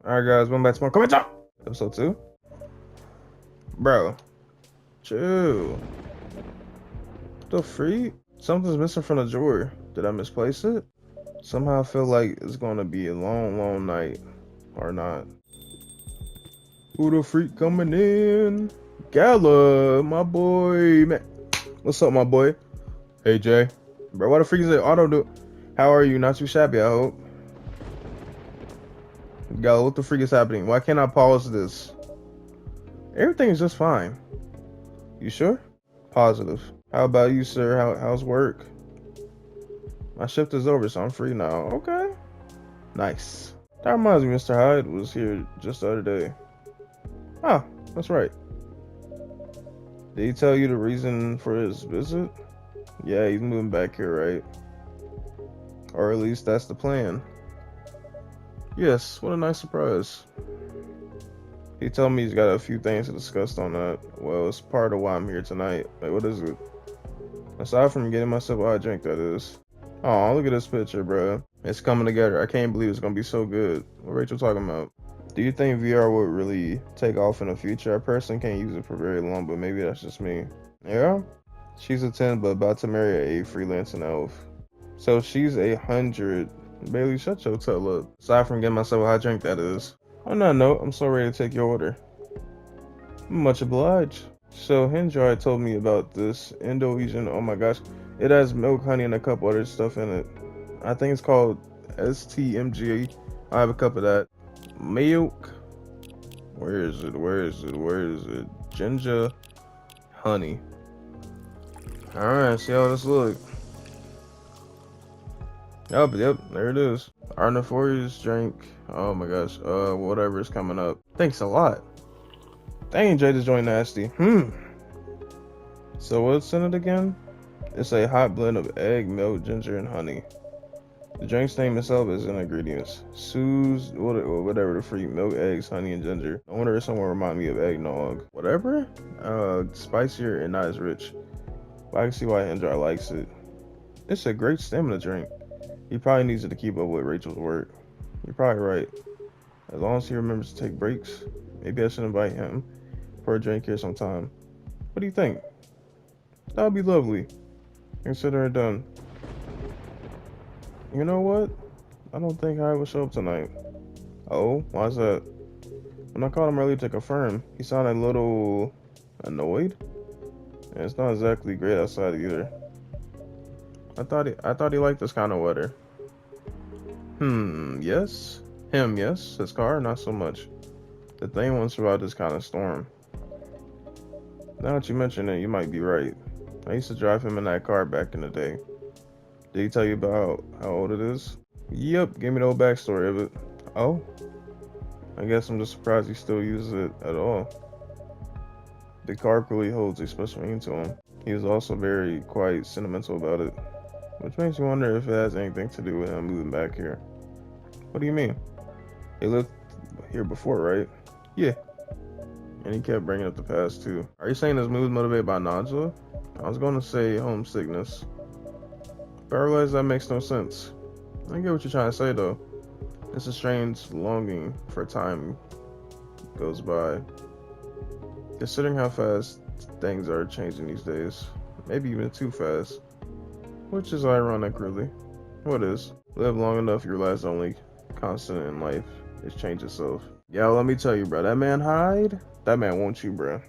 Alright, guys, welcome back to more Comment Talk! Episode 2. Bro, chill. The freak? Something's missing from the drawer. Did I misplace it? Somehow I feel like it's gonna be a long, long night. Or not. Who the freak coming in? Gala, my boy. Man. What's up, my boy? Hey, Jay. Bro, why the freak is it auto do? How are you? Not too shabby, I hope. Gala, what the freak is happening? Why can't I pause this? Everything is just fine. You sure? Positive. How about you, sir? How's work? My shift is over, so I'm free now. Okay. Nice. That reminds me, Mr. Hyde was here just the other day. Ah, that's right. Did he tell you the reason for his visit? Yeah, he's moving back here, right? Or at least that's the plan. Yes, what a nice surprise. He told me he's got a few things to discuss on that. Well, it's part of why I'm here tonight. Like, what is it? Aside from getting myself a hot drink, that is. Oh, look at this picture, bro. It's coming together. I can't believe it's gonna be so good. What Rachel talking about? Do you think VR would really take off in the future? I personally can't use it for very long, but maybe that's just me. Yeah? She's a 10, but about to marry a freelancing elf. So she's 100. Bailey, shut your tail up. Aside from getting myself a hot drink, that is. On that note, I'm so ready to take your order. Much obliged. So Hendra told me about this Indonesian. Oh my gosh, it has milk, honey, and a couple other stuff in it. I think it's called STMG. I have a cup of that. Milk. Where is it? Where is it? Where is it? Ginger, honey. All right, see how this look. Yep, there it is. Arniforious drink. Oh my gosh. Whatever is coming up. Thanks a lot. Dang, Jay just joined nasty. So what's in it again? It's a hot blend of egg, milk, ginger, and honey. The drink's name itself is in ingredients. Sue's, whatever the freak, milk, eggs, honey, and ginger. I wonder if someone remind me of eggnog. Whatever? Spicier and not as rich. But I can see why Hendra likes it. It's a great stamina drink. He probably needs it to keep up with Rachel's work. You're probably right. As long as he remembers to take breaks, maybe I should invite him for a drink here sometime. What do you think? That would be lovely. Consider it done. You know what? I don't think I will show up tonight. Oh, why's that? When I called him earlier to confirm, he sounded a little annoyed. And it's not exactly great outside either. I thought he liked this kind of weather. Yes. Him, yes. His car, not so much. The thing won't survive this kind of storm. Now that you mention it, you might be right. I used to drive him in that car back in the day. Did he tell you about how old it is? Yep, give me the whole backstory of it. Oh? I guess I'm just surprised he still uses it at all. The car really holds a special meaning to him. He was also quite sentimental about it. Which makes me wonder if it has anything to do with him moving back here. What do you mean? He lived here before, right? Yeah. And he kept bringing up the past too. Are you saying this move is motivated by nausea? I was going to say homesickness. But I realize that makes no sense. I get what you're trying to say though. It's a strange longing for time goes by. Considering how fast things are changing these days. Maybe even too fast. Which is ironic, really. What is? Live long enough, your last only constant in life is change itself. Yeah, let me tell you, bro. That man Hyde, that man wants you, bro.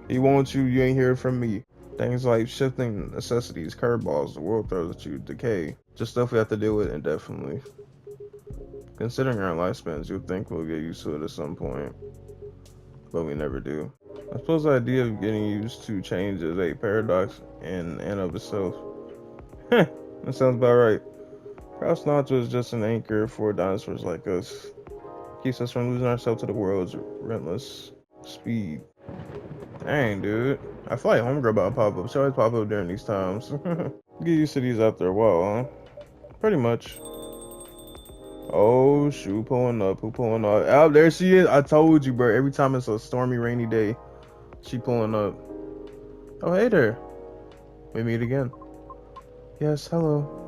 He wants you. You ain't hear from me. Things like shifting necessities, curveballs, the world throws at you, decay. Just stuff we have to deal with indefinitely. Considering our lifespans, you'd think we'll get used to it at some point. But we never do. I suppose the idea of getting used to change is a paradox in and of itself. That sounds about right. Perhaps Nacho is just an anchor for dinosaurs like us. Keeps us from losing ourselves to the world's relentless speed. Dang, dude. I feel like Homegirl about to pop up. She always pop up during these times. Get used to these after a while, huh? Pretty much. Oh, shoot, pulling up. Who pulling up? Oh, there she is. I told you, bro. Every time it's a stormy, rainy day, she pulling up. Oh, hey there. We meet again. Yes, hello.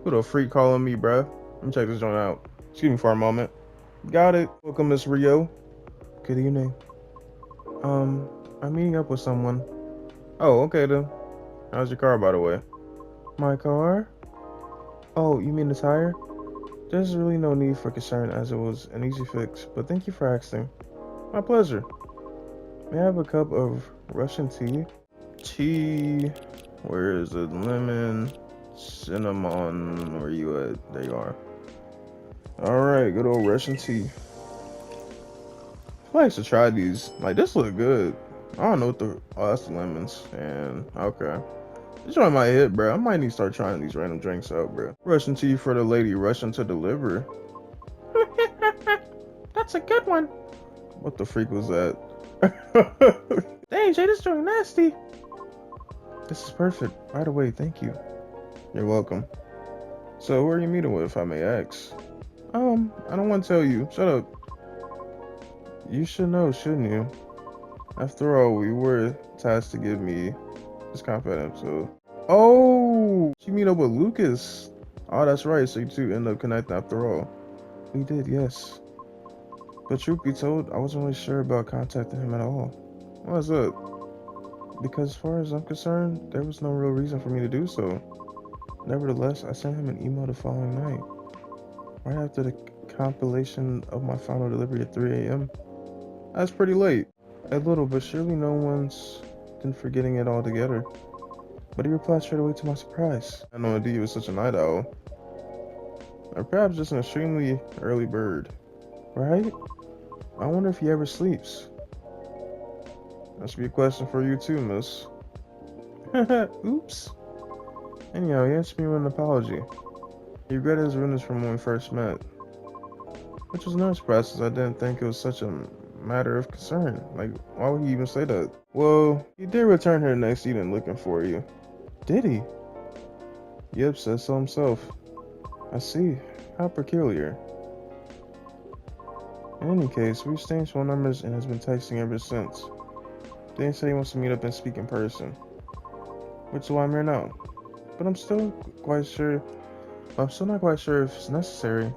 Who the freak calling me, bruh? Let me check this joint out. Excuse me for a moment. Got it. Welcome, Miss Rio. Good evening. I'm meeting up with someone. Oh, okay then. How's your car, by the way? My car? Oh, you mean the tire? There's really no need for concern as it was an easy fix, but thank you for asking. My pleasure. May I have a cup of Russian tea? Tea. Where is it? Lemon, cinnamon. Where you at? There you are. Alright, good old Russian tea. I like to try these. Like, this look good. I don't know what the... Oh, that's the lemons. And, okay. This joint might hit, bro. I might need to start trying these random drinks out, bro. Russian tea for the lady rushing to deliver. That's a good one. What the freak was that? Dang, Jay, this joint nasty. This is perfect. Right away, thank you. You're welcome. So, who are you meeting with, if I may ask? I don't want to tell you. Shut up. You should know, shouldn't you? After all, we were tasked to give me this confidence, so... Oh! You meet up with Lucas. Oh, that's right, so you two end up connecting after all. We did, yes. But truth be told, I wasn't really sure about contacting him at all. Why's that? Because as far as I'm concerned, there was no real reason for me to do so. Nevertheless, I sent him an email the following night, right after the compilation of my final delivery at 3 a.m. That's pretty late. A little, but surely no one's been forgetting it altogether. But he replied straight away to my surprise. I know indeed he was such a night owl. Or perhaps just an extremely early bird. Right? I wonder if he ever sleeps. That should be a question for you too, miss. Oops. Anyhow, he asked me with an apology. He regretted his rudeness from when we first met. Which was no surprise, as I didn't think it was such a matter of concern. Like, why would he even say that? Well, he did return here next evening looking for you. Did he? Yep, said so himself. I see. How peculiar. In any case, we've exchanged phone numbers and has been texting ever since. Didn't say he wants to meet up and speak in person. Which is why I'm here now. But I'm still not quite sure if it's necessary.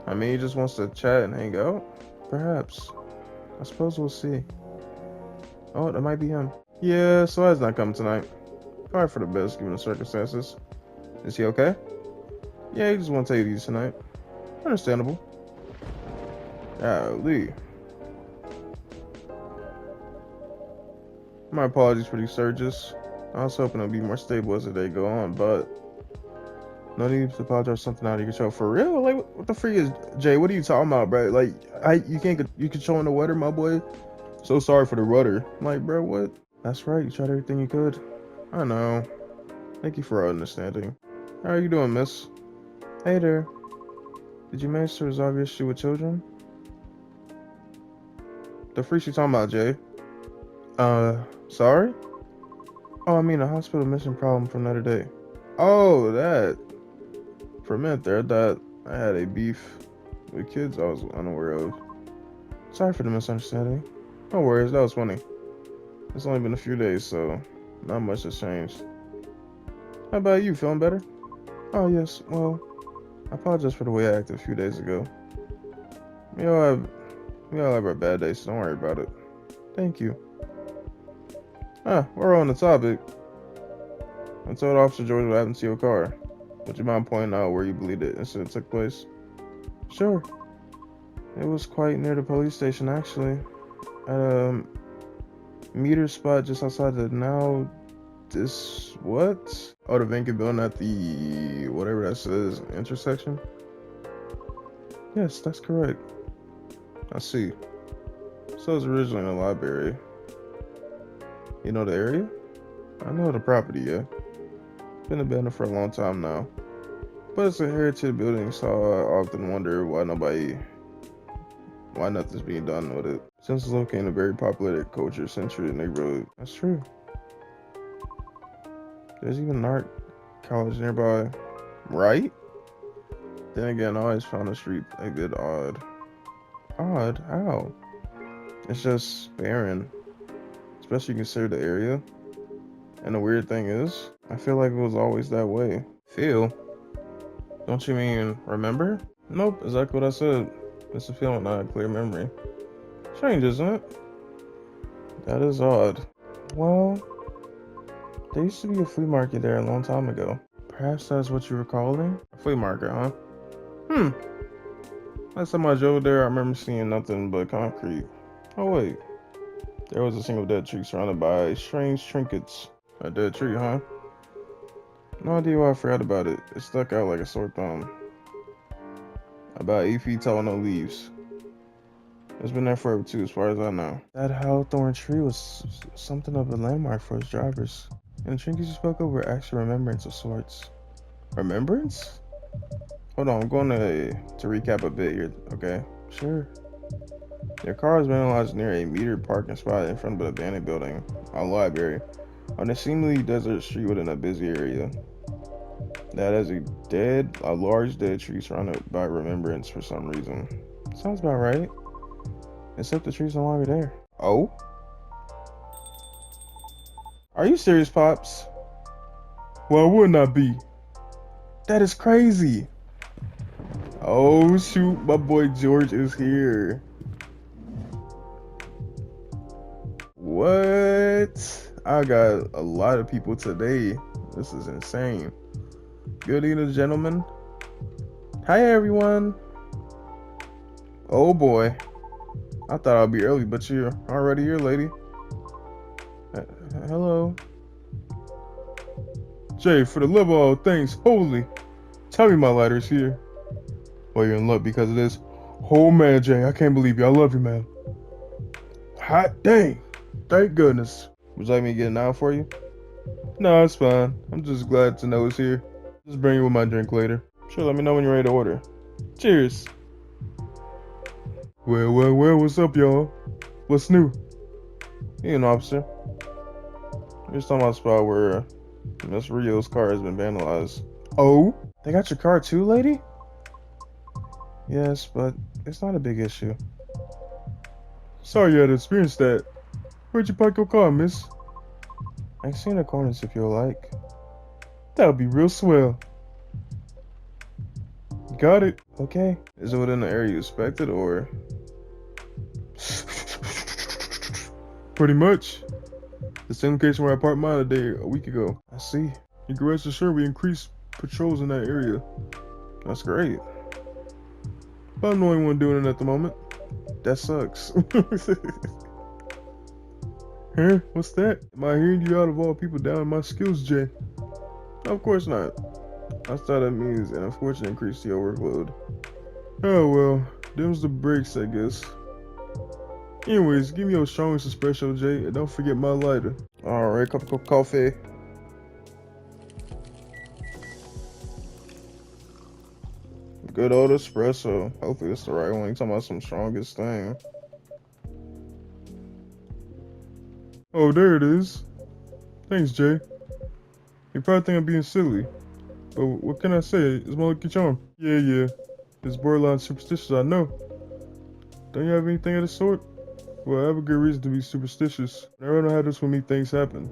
I mean, he just wants to chat and hang out? Perhaps. I suppose we'll see. Oh, that might be him. Yeah, so he's not coming tonight. Probably for the best, given the circumstances. Is he okay? Yeah, he just won't take these tonight. Understandable. Golly. My apologies for these surges. I was hoping it'd be more stable as the day go on, but no need to apologize for something out of your control. For real? Like, what the freak is Jay? What are you talking about, bro? Like, you controlling the weather, my boy. So sorry for the rudder. I'm like, bro, what? That's right. You tried everything you could. I know. Thank you for understanding. How are you doing, miss? Hey there. Did you manage to resolve your issue with children? The freak you talking about, Jay? Sorry? Oh, I mean a hospital mission problem from another day. Oh, that. For a minute there, I thought I had a beef with kids I was unaware of. Sorry for the misunderstanding. No worries, that was funny. It's only been a few days, so not much has changed. How about you, feeling better? Oh, yes, well, I apologize for the way I acted a few days ago. We all have our bad days, so don't worry about it. Thank you. We're on the topic. I told Officer George what happened to your car. Would you mind pointing out where you believe the incident took place? Sure. It was quite near the police station, actually. At a meter spot just outside the what? Oh, the vacant building at the, whatever that says, intersection? Yes, that's correct. I see. So it was originally in a library. You know the area? I know the property, yeah. Been abandoned for a long time now. But it's a heritage building, so I often wonder why nothing's being done with it. Since it's located in a very populated culture-centered neighborhood. That's true. There's even an art college nearby. Right? Then again, I always found the street a bit odd. Odd? How? It's just barren. Especially consider the area. And the weird thing is, I feel like it was always that way. Feel? Don't you mean remember? Nope, exactly what I said. It's a feeling, not a clear memory. Strange, isn't it? That is odd. Well, there used to be a flea market there a long time ago. Perhaps that's what you were calling? A flea market, huh? Hmm. Last time I drove there, I remember seeing nothing but concrete. Oh wait, there was a single dead tree surrounded by strange trinkets. A dead tree, huh? No idea why I forgot about it. It stuck out like a sore thumb. About 8 feet tall, no leaves. It's been there forever too, as far as I know. That hawthorn tree was something of a landmark for its drivers. And the trinkets you spoke of were actually remembrance of sorts. Remembrance? Hold on, I'm going to recap a bit here, okay? Sure. Your car was vandalized near a metered parking spot in front of an abandoned building, a library, on a seemingly desert street within a busy area. That has a large dead tree surrounded by remembrance for some reason. Sounds about right. Except the tree's no longer there. Oh? Are you serious, Pops? Why wouldn't I be? That is crazy. Oh shoot, my boy George is here. What? I got a lot of people today. This is insane. Good evening, gentlemen. Hi, everyone. Oh boy. I thought I'd be early, but you're already here, lady. Hello. Jay, for the love of all things holy, tell me my lighter's here. Well, you're in luck because of this. Oh man, Jay, I can't believe you. I love you, man. Hot dang. Thank goodness. Would you like me to get it out for you? No, it's fine. I'm just glad to know it's here. Just bring it with my drink later. Sure, let me know when you're ready to order. Cheers. Well, what's up, y'all? What's new? You know, officer. We're just talking about the spot where Miss Rio's car has been vandalized. Oh? They got your car too, lady? Yes, but it's not a big issue. Sorry you had to experience that. Where'd you park your car, miss? I can see in the corners if you like. That would be real swell. Got it. Okay. Is it within the area you expected, or? Pretty much. The same location where I parked mine a week ago. I see. You can rest assured we increased patrols in that area. That's great. But I'm the only one doing it at the moment. That sucks. Huh? What's that? Am I hearing you out of all people down my skills, Jay? Of course not. I thought that means an unfortunate increase to your workload. Oh well, them's the breaks, I guess. Anyways, give me your strongest espresso, Jay, and don't forget my lighter. Alright, cup of coffee. Good old espresso. Hopefully it's the right one. You're talking about some strongest thing. Oh, there it is. Thanks, Jay. You probably think I'm being silly. But what can I say? It's my lucky charm. Yeah. It's borderline superstitious, I know. Don't you have anything of the sort? Well, I have a good reason to be superstitious. Whenever I don't have this with me, things happen.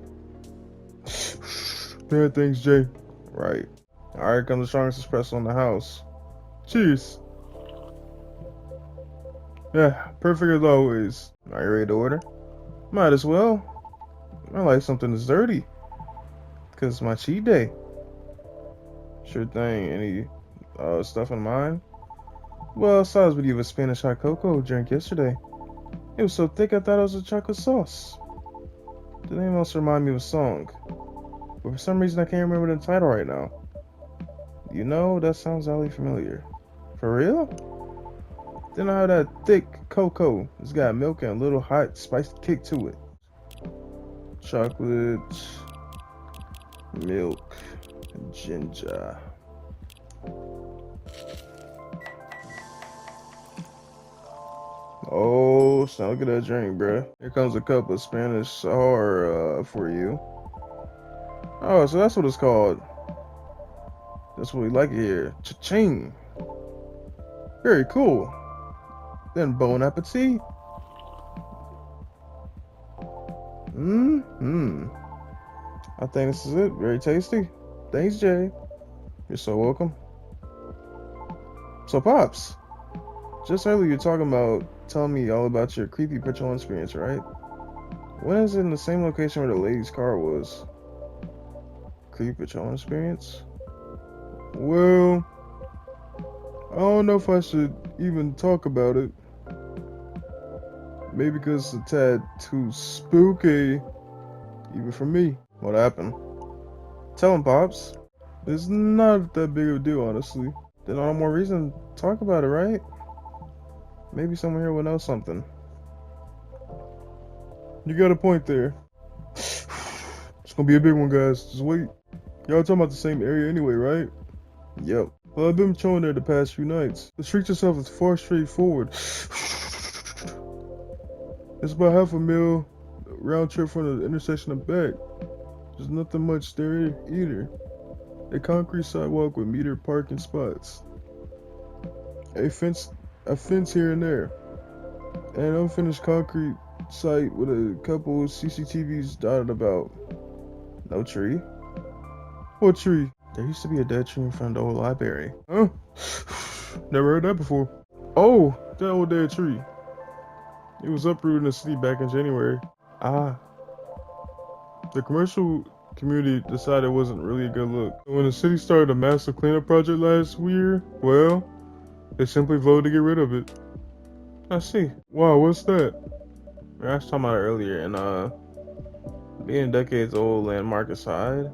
Bad things, Jay. Right. Alright, comes the strongest espresso in the house. Cheers. Yeah, perfect as always. Are you ready to order? Might as well. I like something that's dirty. Because it's my cheat day. Sure thing. Any stuff in mind? Well, I saw this video of a Spanish hot cocoa drink yesterday. It was so thick I thought it was a chocolate sauce. The name also reminded me of a song. But for some reason I can't remember the title right now. You know, that sounds oddly familiar. For real? Then I have that thick cocoa. It's got milk and a little hot spicy kick to it. Chocolate, milk, ginger. Oh, so look at that drink, bruh. Here comes a cup of Spanish sour for you. Oh, so that's what it's called. That's what we like it here. Cha-ching. Very cool. Then bon appetit. I think this is it. Very tasty. Thanks, Jay. You're so welcome. So, Pops, just earlier you were talking about telling me all about your creepy patrol experience, right? When is it in the same location where the lady's car was? Creepy patrol experience? Well, I don't know if I should even talk about it. Maybe because it's a tad too spooky, even for me. What happened? Tell him, Pops. It's not that big of a deal, honestly. Then all the more reason to talk about it, right? Maybe someone here will know something. You got a point there. It's gonna be a big one, guys. Just wait. Y'all talking about the same area anyway, right? Yep. Well, I've been patrolling there the past few nights. The street itself is far straightforward. It's about half a mile round trip from the intersection and back. There's nothing much there either. A concrete sidewalk with metered parking spots. A fence here and there. And an unfinished concrete site with a couple CCTVs dotted about. No tree. What tree? There used to be a dead tree in front of the old library. Huh? Never heard that before. Oh, that old dead tree. It was uprooted in the city back in January. Ah. The commercial community decided it wasn't really a good look. When the city started a massive cleanup project last year, well, they simply voted to get rid of it. I see. Wow, what's that? I was talking about it earlier, and being decades old landmark aside,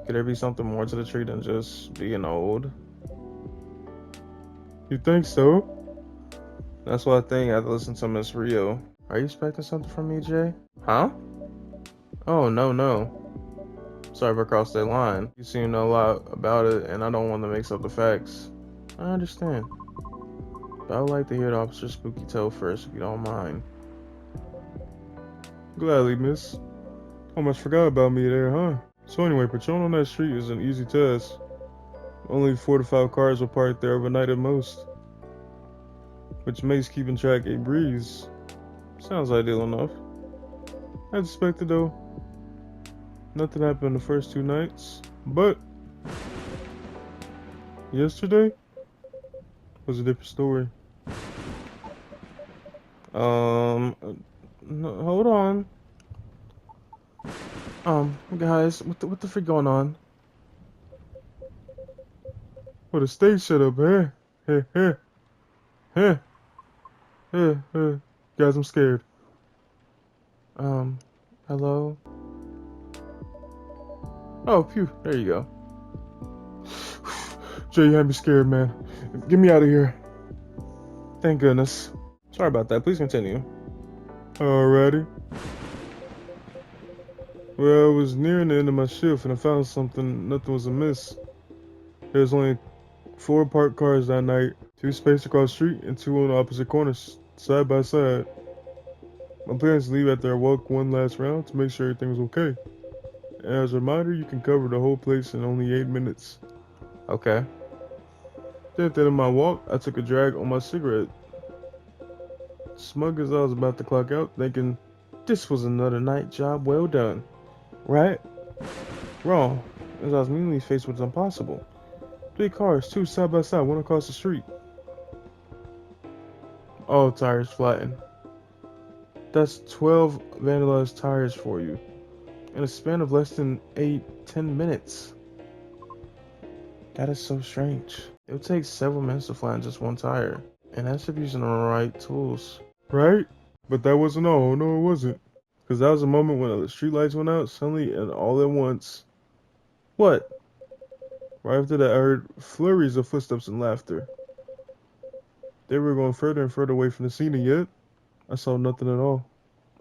could there be something more to the tree than just being old? You think so? That's what I think after listening to Miss Rio. Are you expecting something from me, Jay? Huh? Oh, no. Sorry if I crossed that line. You seem to know a lot about it, and I don't want to mix up the facts. I understand. But I would like to hear the officer's spooky tale first, if you don't mind. Gladly, miss. Almost forgot about me there, huh? So anyway, patrolling on that street is an easy task. Only 4 to 5 cars will park there overnight at most, which makes keeping track a breeze. Sounds ideal enough. As expected though, nothing happened the first 2 nights, but yesterday was a different story. No, hold on. Guys, what the freak going on? Well, the stage shut up, huh? Guys, I'm scared. Hello? Oh, phew, there you go. Jay, you had me scared, man. Get me out of here. Thank goodness. Sorry about that, please continue. Alrighty. Well, I was nearing the end of my shift and I found something, nothing was amiss. There was only 4 parked cars that night, 2 spaced across the street and 2 on the opposite corners, side by side. My plan is to leave after I walk one last round to make sure everything was okay. And as a reminder, you can cover the whole place in only 8 minutes. Okay. Then at the end of my walk, I took a drag on my cigarette. Smug as I was about to clock out, thinking, this was another night job well done. Right? Wrong, as I was immediately faced with impossible. 3 cars, 2 side by side, 1 across the street. All tires flattened. That's 12 vandalized tires for you. In a span of less than 10 minutes. That is so strange. It would take several minutes to flatten just 1 tire. And that's if using the right tools. Right? But that wasn't all. No, it wasn't. Because that was a moment when the street lights went out suddenly and all at once. What? Right after that, I heard flurries of footsteps and laughter. They were going further and further away from the scene, and yet I saw nothing at all.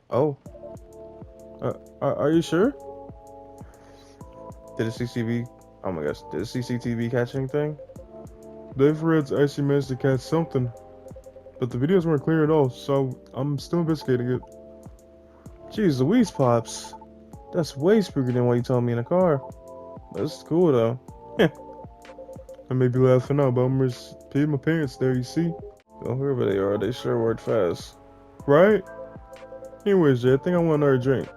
Oh. Are you sure? Did the CCTV? Oh my gosh, did the CCTV catch anything? The infrareds actually managed to catch something, but the videos weren't clear at all, so I'm still investigating it. Jeez Louise, Pops. That's way spookier than what you told me in the car. That's cool though. I may be laughing now, but I'm just peeing my pants there, you see? Oh, whoever they are, they sure work fast. Right? Anyways, Jay, I think I want another drink.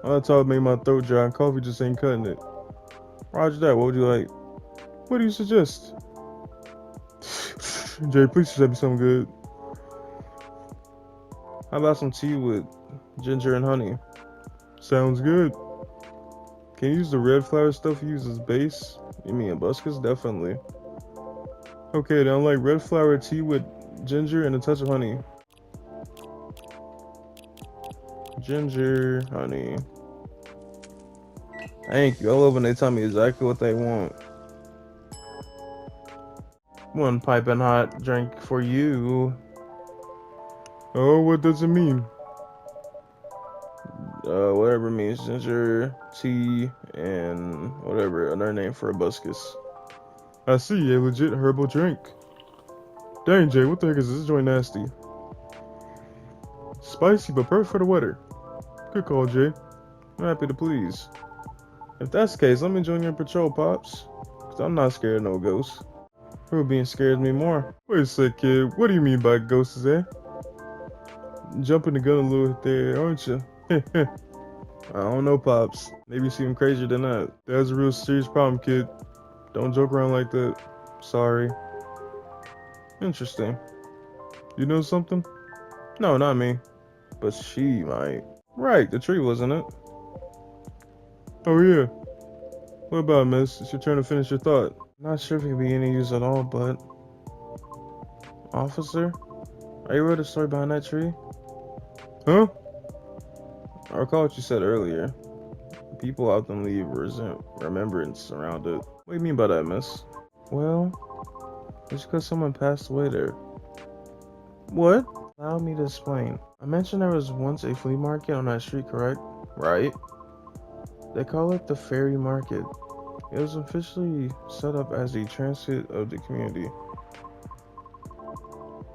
All that talk made my throat dry and coffee just ain't cutting it. Roger that, what would you like? What do you suggest? Jay, please just have me something good. How about some tea with ginger and honey? Sounds good. Can you use the red flower stuff you use as base? You mean hibiscus? Definitely. Okay, then I like red flower tea with ginger and a touch of honey. Ginger, honey. Thank you. I love when they tell me exactly what they want. One piping hot drink for you. Oh, what does it mean? Whatever it means. Ginger, tea, and whatever. Another name for hibiscus. I see, a legit herbal drink. Dang, Jay, what the heck is this joint nasty? Spicy, but perfect for the weather. Good call, Jay. I'm happy to please. If that's the case, let me join your patrol, Pops. Cause I'm not scared of no ghosts. Who being scares me more? Wait a sec, kid. What do you mean by ghosts, eh? Jumping the gun a little there, aren't you? I don't know, Pops. Maybe you seem crazier than that. That's a real serious problem, kid. Don't joke around like that. Sorry. Interesting. You know something? No, not me. But she might. Right, the tree, wasn't it? Oh, yeah. What about, miss? It's your turn to finish your thought. Not sure if it could be any use at all, but... Officer? Are you aware of the story behind that tree? Huh? I recall what you said earlier. People often leave remembrance around it. What do you mean by that, miss? Well, it's because someone passed away there. What? Allow me to explain. I mentioned there was once a flea market on that street, correct? Right. They call it the Fairy Market. It was officially set up as the transit of the community.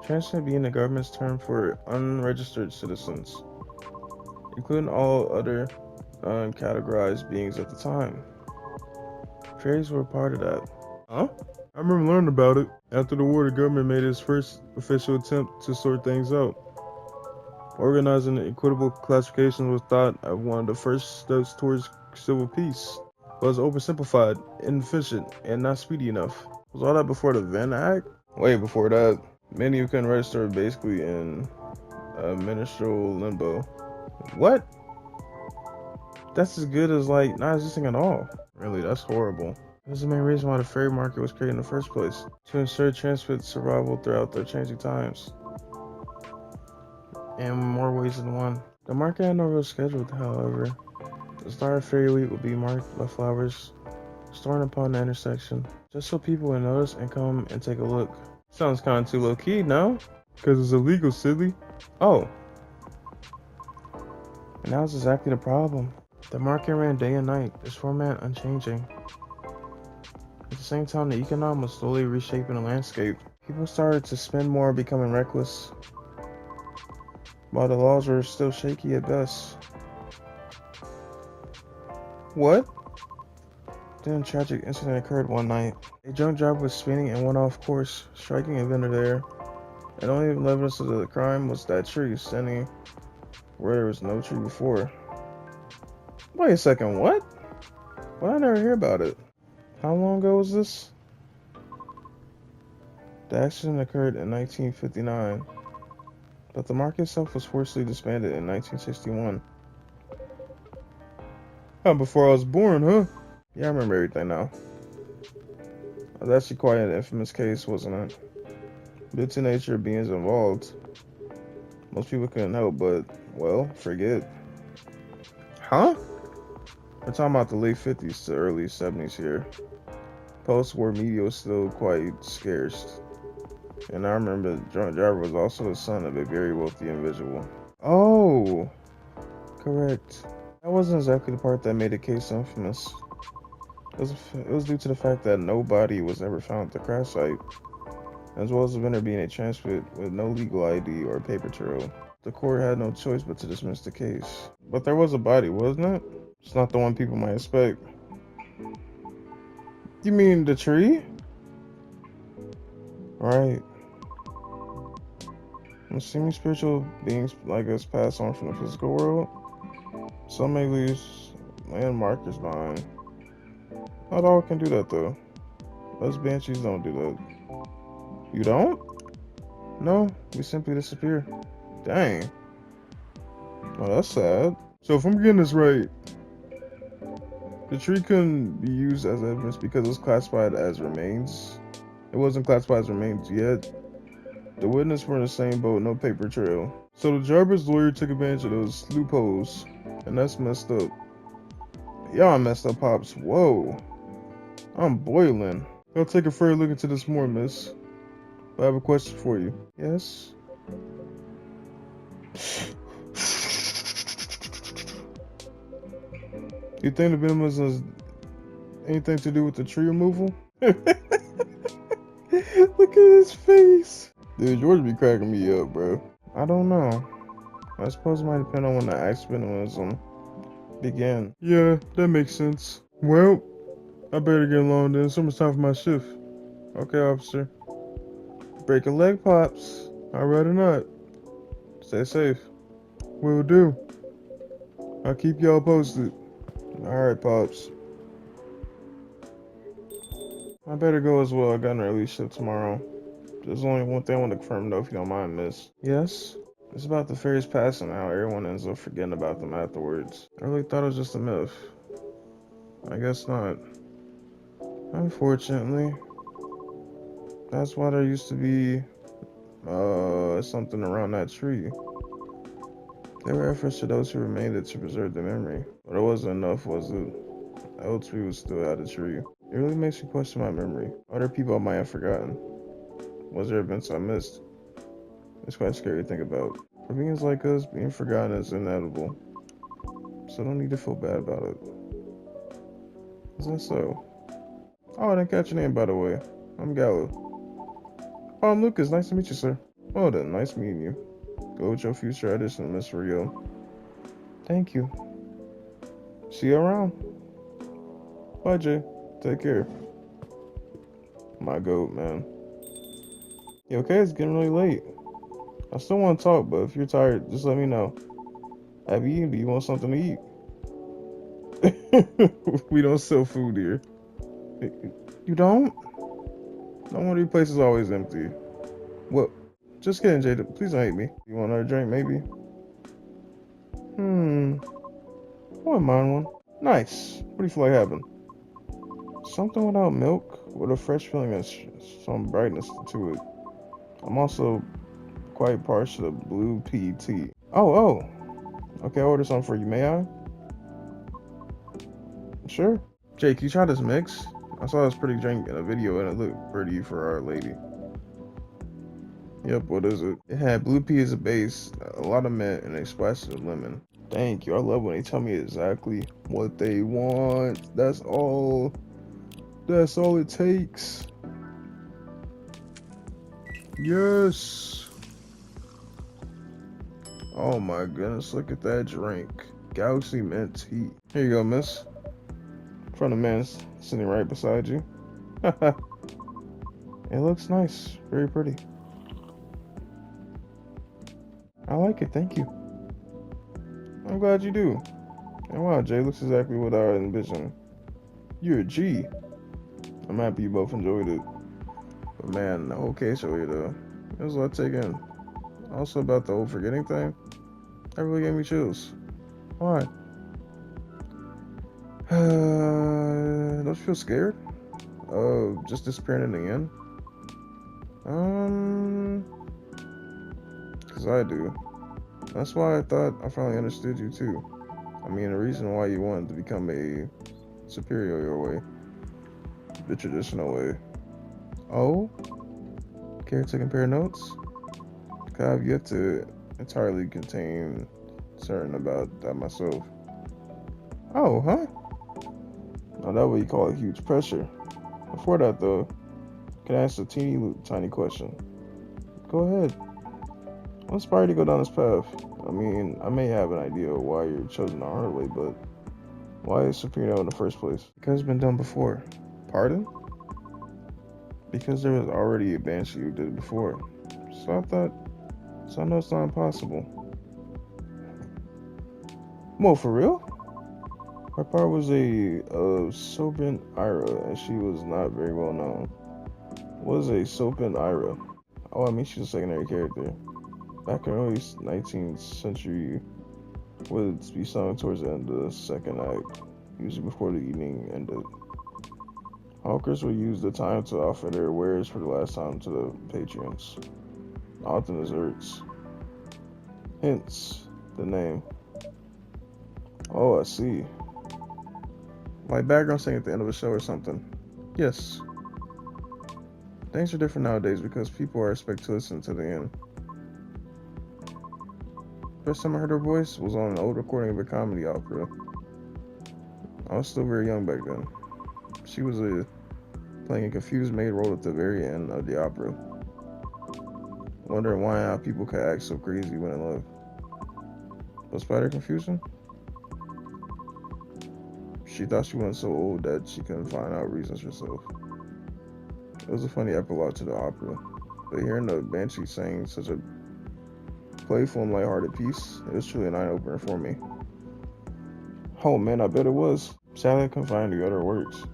Transit being the government's term for unregistered citizens, including all other uncategorized beings at the time. Fairies were part of that. Huh? I remember learning about it. After the war, the government made its first official attempt to sort things out. Organizing equitable classification was thought of one of the first steps towards civil peace. But it was oversimplified, inefficient, and not speedy enough. Was all that before the Venn Act? Way before that. Many who couldn't register were basically in ministerial limbo. What? That's as good as like not existing at all. Really, that's horrible. That's the main reason why the fairy market was created in the first place. To ensure transport survival throughout the changing times. In more ways than one. The market had no real schedule, however. The start of Fairy Week would be marked by flowers storing upon the intersection, just so people would notice and come and take a look. Sounds kinda too low-key, no? Because it's illegal, silly. Oh. And that was exactly the problem. The market ran day and night, its format unchanging. At the same time, the economy was slowly reshaping the landscape. People started to spend more, becoming reckless, while the laws were still shaky at best. What? Then a tragic incident occurred one night. A drunk driver was speeding and went off course, striking a vendor there. And only evidence of the crime was that tree standing where there was no tree before. Wait a second, what? Well, I never hear about it. How long ago was this? The accident occurred in 1959, but the market itself was forcibly disbanded in 1961. Oh, before I was born, huh? Yeah, I remember everything now. It was actually quite an infamous case, wasn't it? Due to nature of beings involved, most people couldn't help but, well, forget. Huh? We're talking about the late 50s to early 70s here. Post-war media was still quite scarce. And I remember the drunk driver was also the son of a very wealthy individual. Oh, correct. That wasn't exactly the part that made the case infamous. It was due to the fact that nobody was ever found at the crash site, as well as the vendor being a transfer with no legal ID or paper trail. The court had no choice but to dismiss the case. But there was a body, wasn't it? It's not the one people might expect. You mean the tree? Right. When semi-spiritual beings like us pass on from the physical world, some may leave landmarkers behind. Not all can do that though. Us banshees don't do that. You don't? No, we simply disappear. Dang. Oh, that's sad. So if I'm getting this right, the tree couldn't be used as evidence because it's classified as remains. It wasn't classified as remains yet. The witness were in the same boat, no paper trail. So the Jarvis lawyer took advantage of those loopholes, and that's messed up. Y'all messed up, Pops. Whoa. I'm boiling. I'll take a further look into this more, miss. But I have a question for you. Yes? You think the venom has anything to do with the tree removal? Look at his face. Dude, George be cracking me up, bro. I don't know. I suppose it might depend on when the accidentalism began. Yeah, that makes sense. Well, I better get along then. It's almost time for my shift. Okay, officer. Break a leg, Pops. I'd rather not. Stay safe. Will do. I'll keep y'all posted. Alright, Pops. I better go as well. I got an early shift tomorrow. There's only one thing I want to confirm though, if you don't mind, miss. Yes? It's about the fairies passing and how everyone ends up forgetting about them afterwards. I really thought it was just a myth. I guess not. Unfortunately. That's why there used to be something around that tree. There were efforts to those who remained to preserve the memory. But it wasn't enough, was it? The old tree was still out of the tree. It really makes me question my memory. Other people I might have forgotten. Was there events I missed? It's quite scary to think about. For beings like us, being forgotten is inevitable. So don't need to feel bad about it. Is that so? Oh, I didn't catch your name, by the way. I'm Gallo. Oh, I'm Lucas. Nice to meet you, sir. Well then, nice meeting you. Go with your future edition, Miss Rio. Thank you. See you around. Bye, Jay. Take care. My goat, man. You okay? It's getting really late. I still want to talk, but if you're tired, just let me know. Have you eaten? Do you want something to eat? We don't sell food here. You don't? No wonder your place is always empty. What? Just kidding, Jada. Please don't hate me. You want another drink, maybe? I wouldn't mind one. Nice. What do you feel like having? Something without milk, with a fresh feeling and some brightness to it. I'm also quite partial to blue pea tea. Oh. Okay, I'll order some for you. May I? Sure. Jake, you try this mix? I saw this pretty drink in a video and it looked pretty for Our Lady. Yep, what is it? It had blue pea as a base, a lot of mint, and a splash of lemon. Thank you. I love when they tell me exactly what they want. That's all. That's all it takes. Yes. Oh my goodness, look at that drink. Galaxy mint tea. Here you go, miss. From the man sitting right beside you. It looks nice. Very pretty. I like it, thank you. I'm glad you do. And wow, Jay looks exactly what I envisioned. You're a G. I'm happy you both enjoyed it. But man, the whole case over here though, it was a lot to take in. Also about the whole forgetting thing, that really gave me chills. Why? Don't you feel scared? Just disappearing in the end? 'Cause I do. That's why I thought I finally understood you too. I mean, the reason why you wanted to become a superior your way. The traditional way. Oh? Care to compare notes? I've yet to entirely contain certain about that myself. Oh, huh? Now that what you call a huge pressure. Before that though, can I ask a tiny question? Go ahead. What inspired you to go down this path? I mean, I may have an idea of why you're chosen the hard way, but why is Supremo in the first place? Because it's been done before. Pardon? Because there was already a banshee who did it before. So I know it's not impossible. Well, for real? Her part was a Sovereign Ira, and she was not very well known. Was a Sopin Ira. Oh, I mean, she's a secondary character. Back in the early 19th century, would be sung towards the end of the second act, usually before the evening ended. Hawkers would use the time to offer their wares for the last time to the patrons, often as orcs. Hence, the name. Oh, I see. Like background singing at the end of a show or something. Yes. Things are different nowadays because people are expected to listen to the end. First time I heard her voice was on an old recording of a comedy opera. I was still very young back then. She was playing a confused maid role at the very end of the opera, wondering why and how people could act so crazy when in love. Despite her confusion, she thought she wasn't so old that she couldn't find out reasons herself. It was a funny epilogue to the opera, but hearing the banshee sing such a playful and lighthearted piece, it was truly an eye-opener for me. Oh man, I bet it was. Sadly, I couldn't find the other works,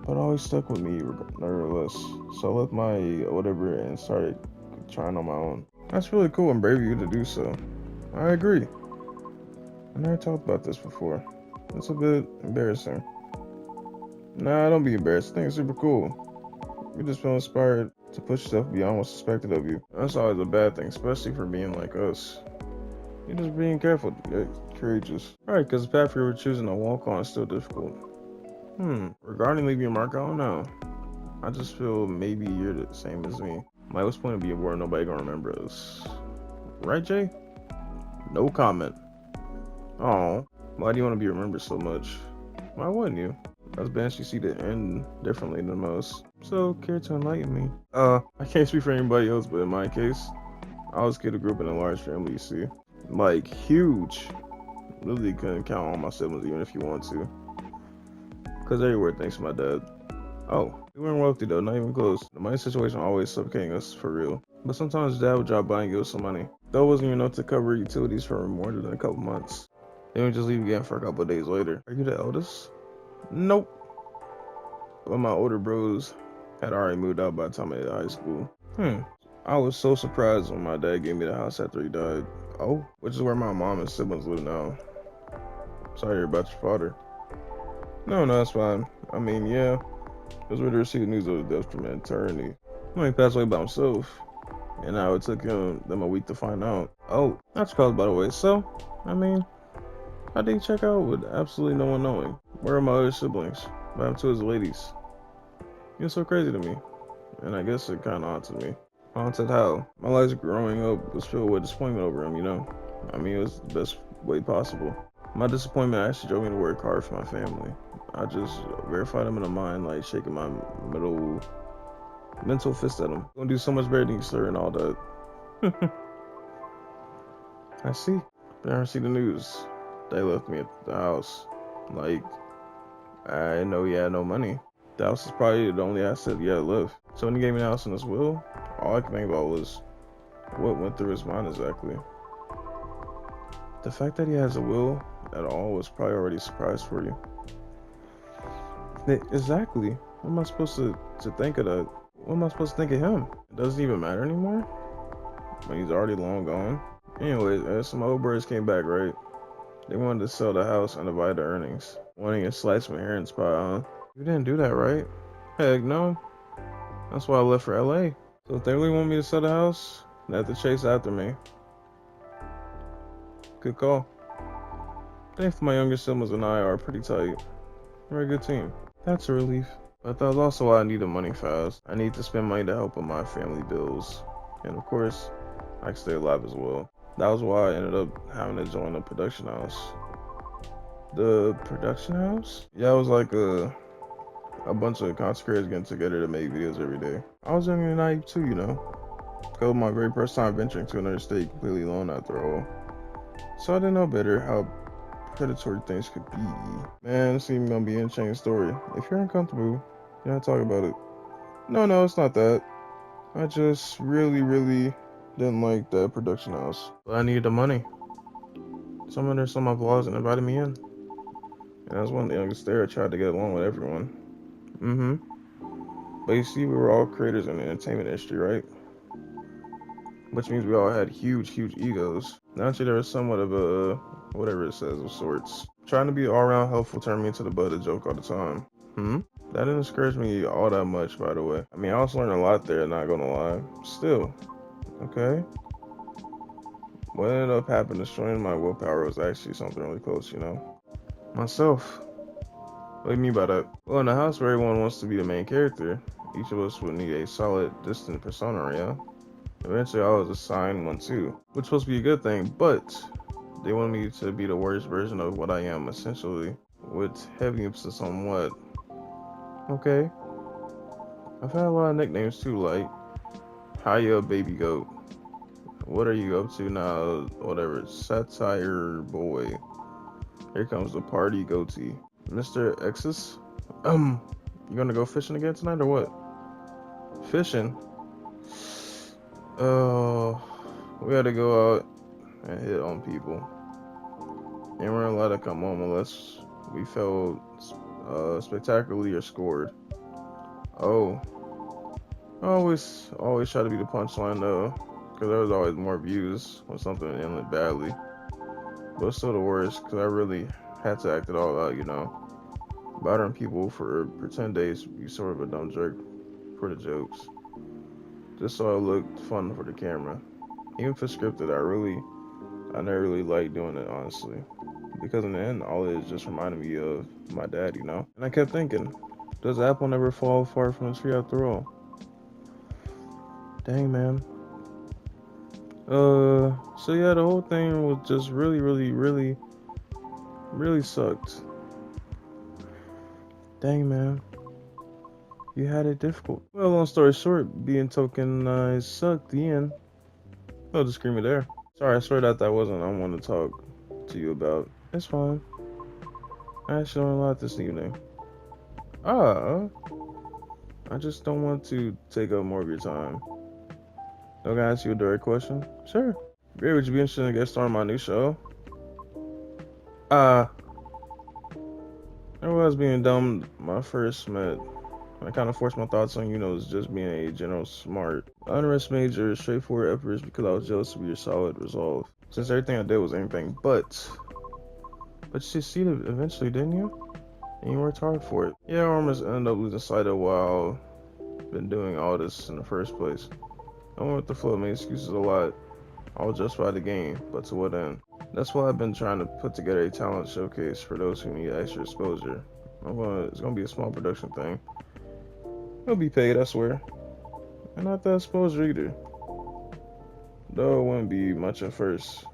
but it always stuck with me nevertheless. So I left my whatever and started trying on my own. That's really cool and brave of you to do so. I agree. I never talked about this before. It's a bit embarrassing. Nah, don't be embarrassed. I think it's super cool. You just feel inspired to push yourself beyond what's expected of you. That's always a bad thing, especially for being like us. You're just being careful, courageous. Alright, because the path you were choosing to walk on is still difficult. Regarding leaving a mark, I don't know. I just feel maybe you're the same as me. Like, what's the point of being bored? Nobody gonna remember us. Right, Jay? No comment. Oh, why do you want to be remembered so much? Why wouldn't you? Us Banshee see the end differently than most. So, care to enlighten me? I can't speak for anybody else, but in my case, I was a kid who grew up in a large family, you see. Like, huge. Literally couldn't count on my siblings even if you want to. Because everywhere thanks to my dad. Oh, we weren't wealthy though, not even close. The money situation always suffocating us for real. But sometimes dad would drop by and give us some money. Though it wasn't even enough to cover utilities for more than a couple months. Then we just leave again for a couple of days later. Are you the eldest? Nope. But my older bros had already moved out by the time I hit high school. I was so surprised when my dad gave me the house after he died. Oh, which is where my mom and siblings live now. Sorry about your father. No, that's fine. I mean, yeah. It was ready to receive the news of the death from an attorney. He passed away by himself. And now it took them a week to find out. Oh, that's caused by the way. So, I mean, how did he check out with absolutely no one knowing? Where are my other siblings? What happened to his ladies? He was so crazy to me. And I guess it kind of haunted me. Haunted how? My life growing up was filled with disappointment over him, you know? I mean, it was the best way possible. My disappointment actually drove me to work hard for my family. I just verified him in the mind, like shaking my mental fist at him. Gonna do so much better than you, sir, and all that. I see. But I never see the news. They left me at the house. Like, I didn't know he had no money. The house is probably the only asset he had left. So when he gave me the house in his will, all I could think about was what went through his mind exactly. The fact that he has a will at all was probably already a surprise for you. Exactly. What am I supposed to think of that? What am I supposed to think of him? It doesn't even matter anymore? When he's already long gone? Anyways, some old birds came back, right? They wanted to sell the house and divide the earnings. Wanting a slice from inheritance pie, huh? You didn't do that, right? Heck no. That's why I left for LA. So if they really want me to sell the house, they have to chase after me. Good call. Thankfully, my younger siblings and I are pretty tight. We're a good team. That's a relief. But that was also why I needed money fast. I need to spend money to help with my family bills. And of course, I can stay alive as well. That was why I ended up having to join the production house. The production house? Yeah, it was like a bunch of content creators getting together to make videos every day. I was young and naive too, you know. It was my very first time venturing to another state completely alone after all. So I didn't know better how predatory things could be. Man, this is gonna be an interesting story. If you're uncomfortable, you gotta talk about it. No, it's not that. I just really didn't like that production house. But I needed the money. Someone there saw my vlogs and invited me in. And I was one of the youngest there. I tried to get along with everyone. But But you see, we were all creators in the entertainment industry, right? Which means we all had huge egos. Naturally, there was somewhat of a, whatever it says, of sorts. Trying to be all around helpful turned me into the butt of the joke all the time. That didn't discourage me all that much, by the way. I mean, I also learned a lot there, not gonna lie. Still, okay. What ended up happening, destroying my willpower, was actually something really close, you know? Myself. What do you mean by that? Well, in a house where everyone wants to be the main character, each of us would need a solid, distant persona, yeah? Eventually, I was assigned one too, which was supposed to be a good thing, but they wanted me to be the worst version of what I am, essentially, with heavy emphasis on what. Okay. I've had a lot of nicknames too, like, Hiya Baby Goat. What are you up to now? Whatever. Satire Boy. Here comes the party goatee. Mr. X's? You gonna go fishing again tonight or what? Fishing? Oh, we had to go out and hit on people. And we're not allowed to come home unless we felt spectacularly or scored. Oh. I always try to be the punchline though, because there was always more views when something ended badly. But it's still the worst, because I really had to act it all out, you know. Bothering people for 10 days, be sort of a dumb jerk for the jokes. Just so it looked fun for the camera. Even for scripted, I never really liked doing it, honestly. Because in the end, all it is just reminded me of my dad, you know? And I kept thinking, does the apple never fall far from the tree after all? Dang, man. So yeah, the whole thing was just really sucked. Dang, man. You had it difficult. Well, long story short, being tokenized sucked, the end. No disagreement there. Sorry, I swear that wasn't I want to talk to you about. It's fine. I actually learned a lot this evening. I just don't want to take up more of your time. I'm gonna ask you a direct question? Sure. Great, would you be interested in guest starring my new show? I was being dumb when I first met. I kind of forced my thoughts on, as just being a general smart. I underestimated your straightforward efforts because I was jealous of your solid resolve. Since everything I did was anything but you succeeded eventually, didn't you? And you worked hard for it. Yeah, I almost ended up losing sight of why I've been doing all this in the first place. I went with the flow, made excuses a lot. I will justify the game, but to what end? That's why I've been trying to put together a talent showcase for those who need extra exposure. It's gonna be a small production thing. It'll be paid, I swear. And not that exposure either. Though it wouldn't be much at first,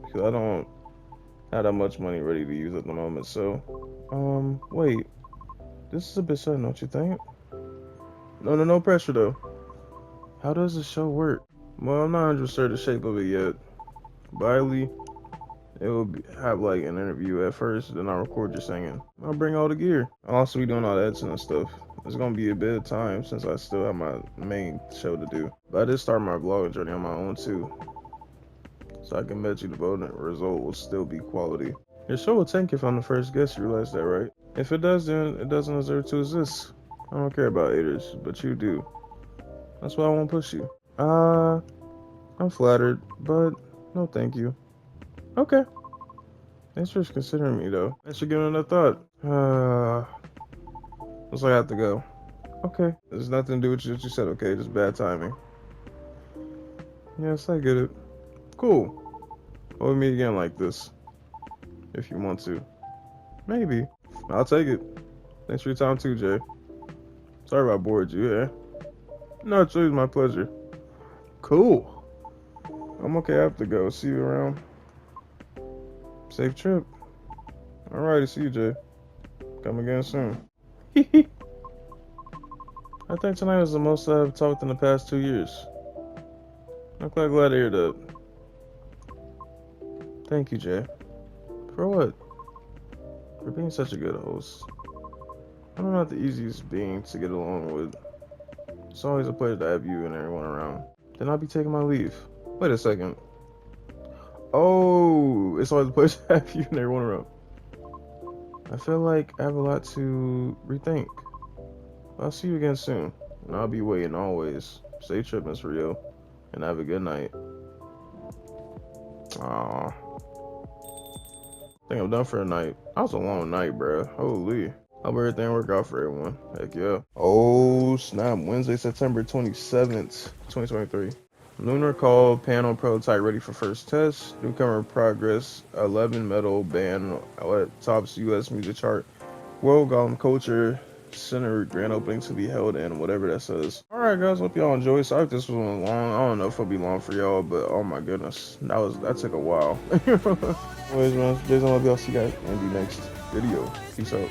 because I don't have that much money ready to use at the moment, so... wait. This is a bit sudden, don't you think? No pressure though. How does the show work? Well, I'm not 100% the shape of it yet. Biley, it will have like an interview at first, then I'll record your singing. I'll bring all the gear. I'll also be doing all the editing and stuff. It's gonna be a bit of time since I still have my main show to do. But I did start my vlogging journey on my own too. So I can bet you the voting result will still be quality. Your show will tank if I'm the first guest, you realize that, right? If it does, then it doesn't deserve to exist. I don't care about haters, but you do. That's why I won't push you. I'm flattered, but no thank you. Okay. Thanks for considering me, though. Thanks for giving it a thought. Looks like I have to go. Okay. There's nothing to do with what you said, okay? Just bad timing. Yes, I get it. Cool. We'll meet again like this. If you want to. Maybe. I'll take it. Thanks for your time too, Jay. Sorry if I bored you, yeah? No, it's always my pleasure. Cool. I'm okay, I have to go. See you around. Safe trip. Alrighty, see you, Jay. Come again soon. I think tonight was the most I've talked in the past 2 years. I'm quite glad to hear that. Thank you, Jay. For what? For being such a good host. I'm not the easiest being to get along with. It's always a pleasure to have you and everyone around. Then I'll be taking my leave. Wait a second. Oh, it's always a pleasure to have you and everyone around. I feel like I have a lot to rethink. I'll see you again soon. And I'll be waiting always. Stay tripping, for real. And have a good night. Aw. I think I'm done for the night. That was a long night, bro. Holy. Hope everything work out for everyone. Heck yeah. Oh, snap. Wednesday, September 27th, 2023. Lunar call panel prototype ready for first test. Newcomer progress. 11 metal band tops U.S. music chart. World Golem Culture Center grand opening to be held in, whatever that says. Alright guys, hope y'all enjoyed. Sorry if this was long. I don't know if it'll be long for y'all, but oh my goodness. That took a while. Anyways man, Jason, I love y'all. See you guys in the next video. Peace out.